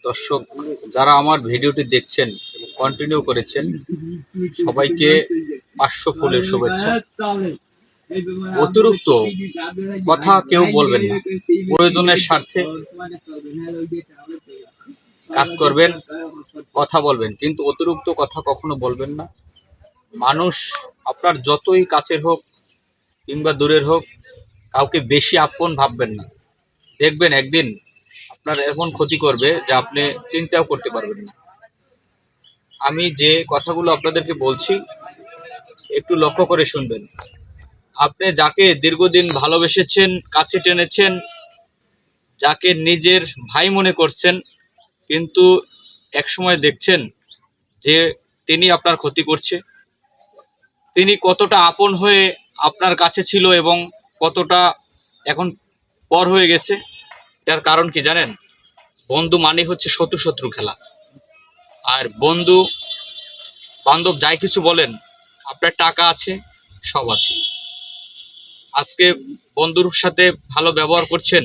দর্শক যারা আমার ভিডিওটি দেখছেন এবং কন্টিনিউ করেছেন, সবাইকে 500 ফুলের শুভেচ্ছা। অতিরিক্ত কথা কেউ বলবেন না, প্রয়োজনের স্বার্থে কাজ করবেন, কথা বলবেন, কিন্তু অতিরিক্ত কথা কখনো বলবেন না। মানুষ আপনার যতই কাছের হোক কিংবা দূরের হোক, কাউকে বেশি আপন ভাববেন না। দেখবেন একদিন আপনার এমন ক্ষতি করবে যা আপনি চিন্তাও করতে পারবেন না। আমি যে কথাগুলো আপনাদেরকে বলছি একটু লক্ষ্য করে শুনবেন। আপনি যাকে দীর্ঘদিন ভালোবেসেছেন, কাছে টেনেছেন, যাকে নিজের ভাই মনে করছেন, কিন্তু একসময় দেখছেন যে তিনি আপনার ক্ষতি করছে। তিনি কতটা আপন হয়ে আপনার কাছে ছিল এবং কতটা এখন পর হয়ে গেছে। এটার কারণ কি জানেন? বন্ধু মানে হচ্ছে শত্রু শত্রু খেলা। আর বন্ধু বান্ধব যাই কিছু বলেন, আপনার টাকা আছে, সব আছে। আজকে বন্ধুর সাথে ভালো ব্যবহার করছেন,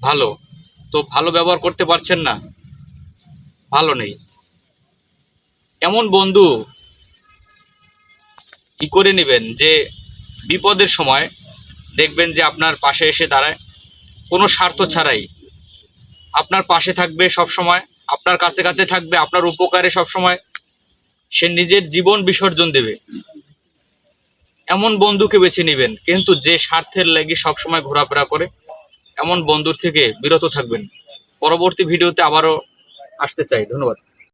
ভালো, তো ভালো ব্যবহার করতে পারছেন না, ভালো নেই। এমন বন্ধু কি করে নেবেন যে বিপদের সময় দেখবেন যে আপনার পাশে এসে দাঁড়ায়, কোনো স্বার্থ ছাড়াই আপনার পাশে থাকবে সব সময়, আপনার কাছে কাছে থাকবে, আপনার উপকারে সব সময় সে নিজের জীবন বিসর্জন দেবে। এমন বন্ধুকে বেছে নেবেন, কিন্তু যে স্বার্থের লাগি সবসময় ঘোরাফেরা করে, এমন বন্ধুর থেকে বিরত থাকবেন। পরবর্তী ভিডিওতে আবারও আসতে চাই। ধন্যবাদ।